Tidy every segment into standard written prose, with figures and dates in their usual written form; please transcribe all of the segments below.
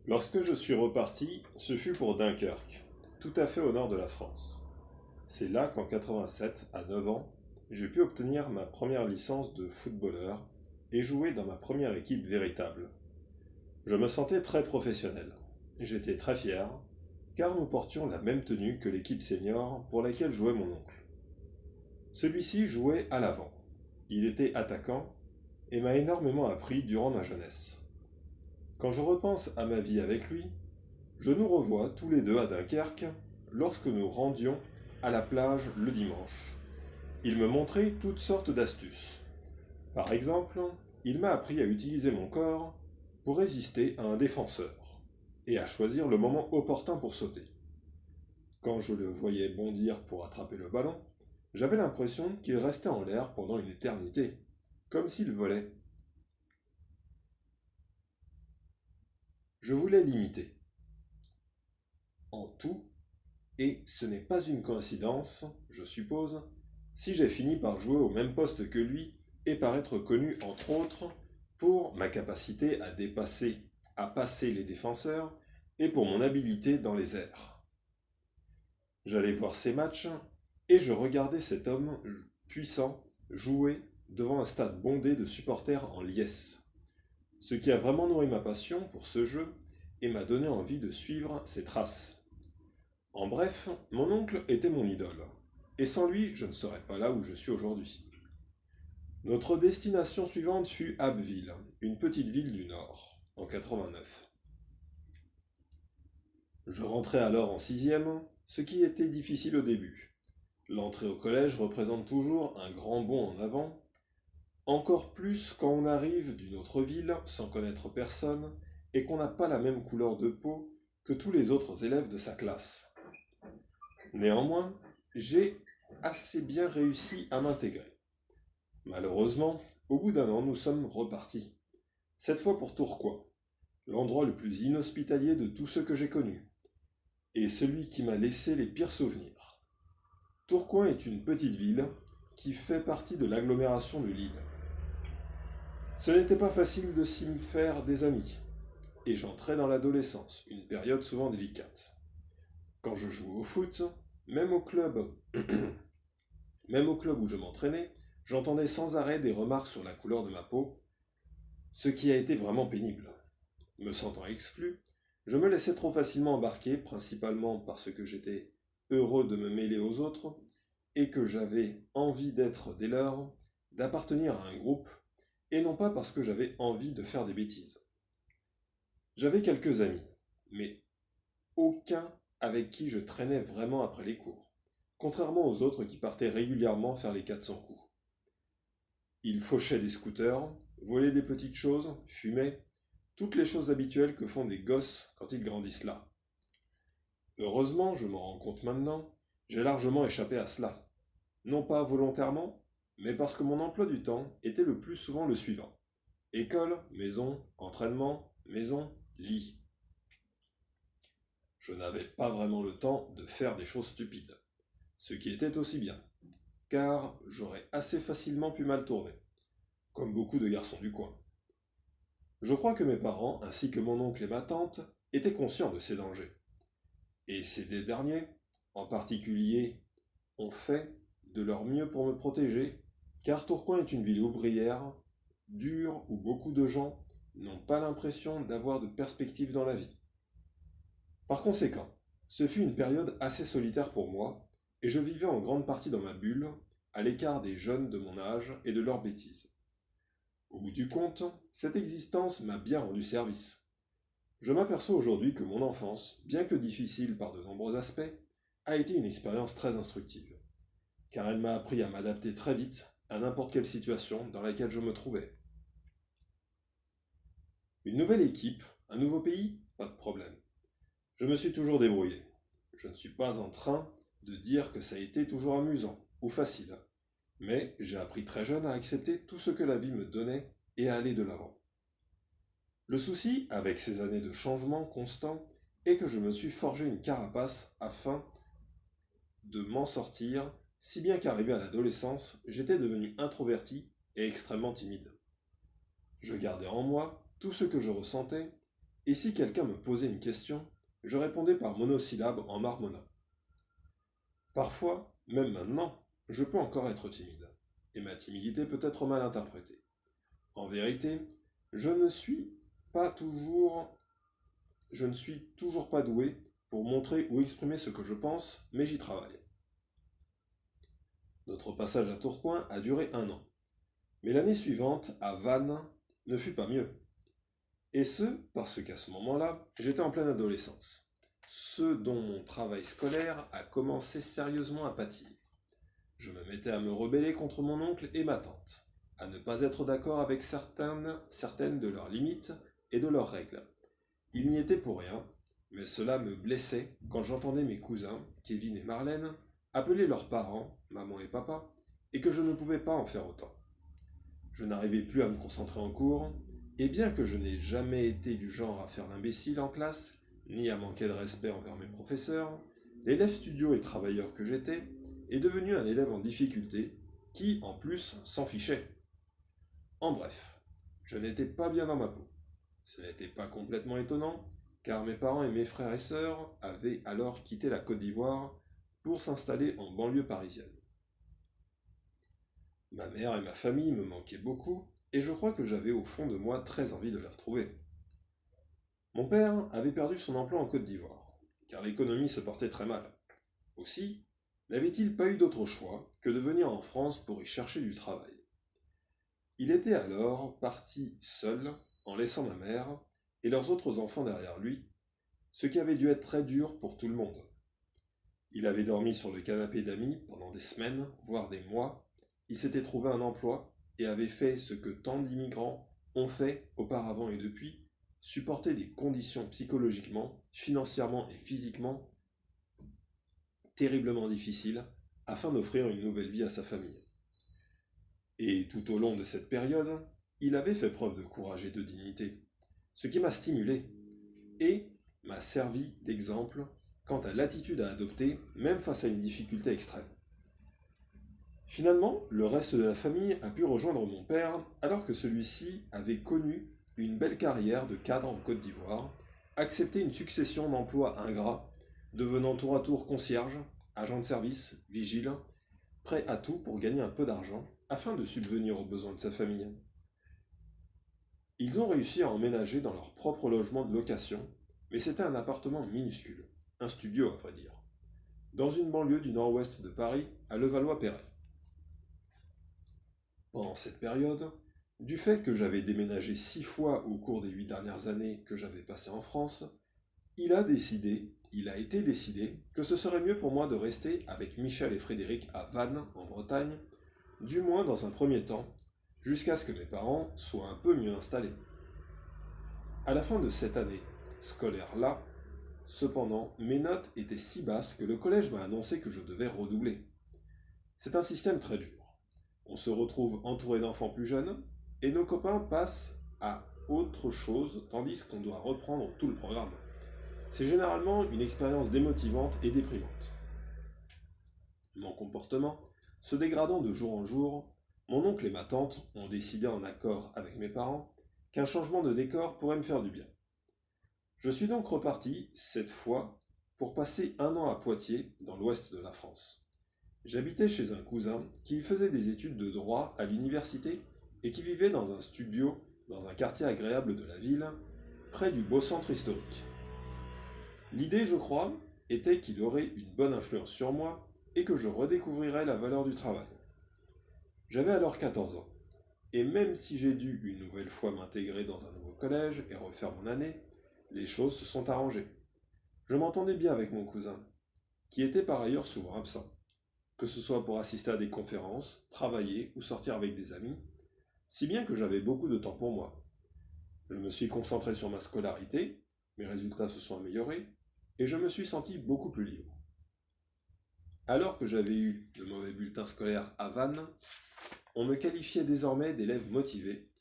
Lorsque je suis reparti, ce fut pour Dunkerque, tout à fait au nord de la France. C'est là qu'en 87, à 9 ans, j'ai pu obtenir ma première licence de footballeur et jouer dans ma première équipe véritable. Je me sentais très professionnel. J'étais très fier, car nous portions la même tenue que l'équipe senior pour laquelle jouait mon oncle. Celui-ci jouait à l'avant. Il était attaquant et m'a énormément appris durant ma jeunesse. Quand je repense à ma vie avec lui, je nous revois tous les deux à Dunkerque lorsque nous rendions à la plage le dimanche. Il me montrait toutes sortes d'astuces. Par exemple, il m'a appris à utiliser mon corps pour résister à un défenseur et à choisir le moment opportun pour sauter. Quand je le voyais bondir pour attraper le ballon, j'avais l'impression qu'il restait en l'air pendant une éternité, comme s'il volait. Je voulais l'imiter, en tout, et ce n'est pas une coïncidence, je suppose, si j'ai fini par jouer au même poste que lui et par être connu, entre autres, pour ma capacité à passer les défenseurs et pour mon habileté dans les airs. J'allais voir ces matchs et je regardais cet homme puissant jouer devant un stade bondé de supporters en liesse. Ce qui a vraiment nourri ma passion pour ce jeu et m'a donné envie de suivre ses traces. En bref, mon oncle était mon idole, et sans lui, je ne serais pas là où je suis aujourd'hui. Notre destination suivante fut Abbeville, une petite ville du Nord, en 89. Je rentrais alors en sixième, ce qui était difficile au début. L'entrée au collège représente toujours un grand bond en avant, encore plus quand on arrive d'une autre ville sans connaître personne et qu'on n'a pas la même couleur de peau que tous les autres élèves de sa classe. Néanmoins, j'ai assez bien réussi à m'intégrer. Malheureusement, au bout d'un an, nous sommes repartis. Cette fois pour Tourcoing, l'endroit le plus inhospitalier de tous ceux que j'ai connus, et celui qui m'a laissé les pires souvenirs. Tourcoing est une petite ville qui fait partie de l'agglomération de Lille. Ce n'était pas facile de s'y faire des amis, et j'entrais dans l'adolescence, une période souvent délicate. Quand je jouais au foot, même au club, même au club où je m'entraînais, j'entendais sans arrêt des remarques sur la couleur de ma peau, ce qui a été vraiment pénible. Me sentant exclu, je me laissais trop facilement embarquer, principalement parce que j'étais heureux de me mêler aux autres et que j'avais envie d'être des leurs, d'appartenir à un groupe, et non pas parce que j'avais envie de faire des bêtises. J'avais quelques amis, mais aucun avec qui je traînais vraiment après les cours, contrairement aux autres qui partaient régulièrement faire les 400 coups. Ils fauchaient des scooters, volaient des petites choses, fumaient, toutes les choses habituelles que font des gosses quand ils grandissent là. Heureusement, je m'en rends compte maintenant, j'ai largement échappé à cela. Non pas volontairement, mais parce que mon emploi du temps était le plus souvent le suivant. École, maison, entraînement, maison, lit. Je n'avais pas vraiment le temps de faire des choses stupides, ce qui était aussi bien, car j'aurais assez facilement pu mal tourner, comme beaucoup de garçons du coin. Je crois que mes parents, ainsi que mon oncle et ma tante, étaient conscients de ces dangers. Et ces deux derniers, en particulier, ont fait de leur mieux pour me protéger, car Tourcoing est une ville ouvrière, dure, où beaucoup de gens n'ont pas l'impression d'avoir de perspective dans la vie. Par conséquent, ce fut une période assez solitaire pour moi, et je vivais en grande partie dans ma bulle, à l'écart des jeunes de mon âge et de leurs bêtises. Au bout du compte, cette existence m'a bien rendu service. Je m'aperçois aujourd'hui que mon enfance, bien que difficile par de nombreux aspects, a été une expérience très instructive, car elle m'a appris à m'adapter très vite à n'importe quelle situation dans laquelle je me trouvais. Une nouvelle équipe, un nouveau pays, pas de problème. Je me suis toujours débrouillé. Je ne suis pas en train de dire que ça a été toujours amusant ou facile, mais j'ai appris très jeune à accepter tout ce que la vie me donnait et à aller de l'avant. Le souci, avec ces années de changement constant, est que je me suis forgé une carapace afin de m'en sortir, si bien qu'arrivé à l'adolescence, j'étais devenu introverti et extrêmement timide. Je gardais en moi tout ce que je ressentais et si quelqu'un me posait une question, je répondais par monosyllabe en marmonnant. Parfois, même maintenant, je peux encore être timide, et ma timidité peut être mal interprétée. En vérité, je ne suis toujours pas doué pour montrer ou exprimer ce que je pense, mais j'y travaille. Notre passage à Tourcoing a duré 1 an, mais l'année suivante, à Vannes, ne fut pas mieux. Et ce, parce qu'à ce moment-là, j'étais en pleine adolescence, ce dont mon travail scolaire a commencé sérieusement à pâtir. Je me mettais à me rebeller contre mon oncle et ma tante, à ne pas être d'accord avec certaines de leurs limites et de leurs règles. Il n'y était pour rien, mais cela me blessait quand j'entendais mes cousins, Kevin et Marlène, appeler leurs parents, maman et papa, et que je ne pouvais pas en faire autant. Je n'arrivais plus à me concentrer en cours, et bien que je n'ai jamais été du genre à faire l'imbécile en classe, ni à manquer de respect envers mes professeurs, l'élève studio et travailleur que j'étais est devenu un élève en difficulté qui, en plus, s'en fichait. En bref, je n'étais pas bien dans ma peau. Ce n'était pas complètement étonnant, car mes parents et mes frères et sœurs avaient alors quitté la Côte d'Ivoire pour s'installer en banlieue parisienne. Ma mère et ma famille me manquaient beaucoup, et je crois que j'avais au fond de moi très envie de les retrouver. Mon père avait perdu son emploi en Côte d'Ivoire, car l'économie se portait très mal. Aussi, n'avait-il pas eu d'autre choix que de venir en France pour y chercher du travail. Il était alors parti seul, en laissant ma mère et leurs autres enfants derrière lui, ce qui avait dû être très dur pour tout le monde. Il avait dormi sur le canapé d'amis pendant des semaines, voire des mois. Il s'était trouvé un emploi et avait fait ce que tant d'immigrants ont fait auparavant et depuis, supporter des conditions psychologiquement, financièrement et physiquement terriblement difficiles afin d'offrir une nouvelle vie à sa famille. Et tout au long de cette période, il avait fait preuve de courage et de dignité, ce qui m'a stimulé et m'a servi d'exemple quant à l'attitude à adopter, même face à une difficulté extrême. Finalement, le reste de la famille a pu rejoindre mon père alors que celui-ci avait connu une belle carrière de cadre en Côte d'Ivoire, accepté une succession d'emplois ingrats, devenant tour à tour concierge, agent de service, vigile, prêt à tout pour gagner un peu d'argent afin de subvenir aux besoins de sa famille. Ils ont réussi à emménager dans leur propre logement de location, mais c'était un appartement minuscule, un studio à vrai dire, dans une banlieue du nord-ouest de Paris, à Levallois-Perret. Pendant cette période, du fait que j'avais déménagé 6 fois au cours des 8 dernières années que j'avais passées en France, il a été décidé que ce serait mieux pour moi de rester avec Michel et Frédéric à Vannes, en Bretagne, du moins dans un premier temps, jusqu'à ce que mes parents soient un peu mieux installés. À la fin de cette année scolaire-là, cependant, mes notes étaient si basses que le collège m'a annoncé que je devais redoubler. C'est un système très dur. On se retrouve entouré d'enfants plus jeunes, et nos copains passent à autre chose tandis qu'on doit reprendre tout le programme. C'est généralement une expérience démotivante et déprimante. Mon comportement se dégradant de jour en jour, mon oncle et ma tante ont décidé en accord avec mes parents qu'un changement de décor pourrait me faire du bien. Je suis donc reparti, cette fois, pour passer 1 an à Poitiers, dans l'ouest de la France. J'habitais chez un cousin qui faisait des études de droit à l'université et qui vivait dans un studio dans un quartier agréable de la ville, près du beau centre historique. L'idée, je crois, était qu'il aurait une bonne influence sur moi et que je redécouvrirais la valeur du travail. J'avais alors 14 ans, et même si j'ai dû une nouvelle fois m'intégrer dans un nouveau collège et refaire mon année, les choses se sont arrangées. Je m'entendais bien avec mon cousin, qui était par ailleurs souvent absent, que ce soit pour assister à des conférences, travailler ou sortir avec des amis, si bien que j'avais beaucoup de temps pour moi. Je me suis concentré sur ma scolarité, mes résultats se sont améliorés, et je me suis senti beaucoup plus libre. Alors que j'avais eu de mauvais bulletins scolaires à Vannes, on me qualifiait désormais d'élève motivé,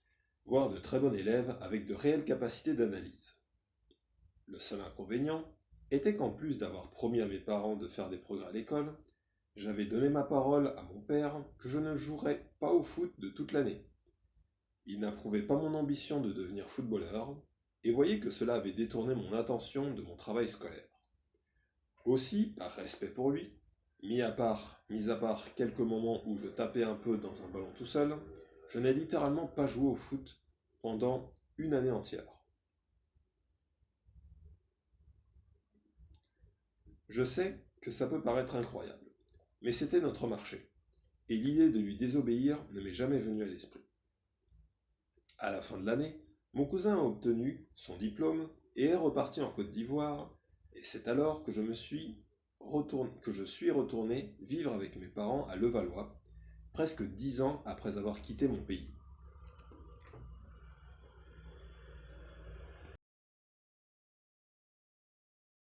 voire de très bon élève avec de réelles capacités d'analyse. Le seul inconvénient était qu'en plus d'avoir promis à mes parents de faire des progrès à l'école, j'avais donné ma parole à mon père que je ne jouerais pas au foot de toute l'année. Il n'approuvait pas mon ambition de devenir footballeur, et voyais que cela avait détourné mon attention de mon travail scolaire. Aussi, par respect pour lui, mis à part quelques moments où je tapais un peu dans un ballon tout seul, je n'ai littéralement pas joué au foot pendant une année entière. Je sais que ça peut paraître incroyable, mais c'était notre marché, et l'idée de lui désobéir ne m'est jamais venue à l'esprit. À la fin de l'année, mon cousin a obtenu son diplôme et est reparti en Côte d'Ivoire, et c'est alors que je suis retourné vivre avec mes parents à Levallois, presque 10 ans après avoir quitté mon pays.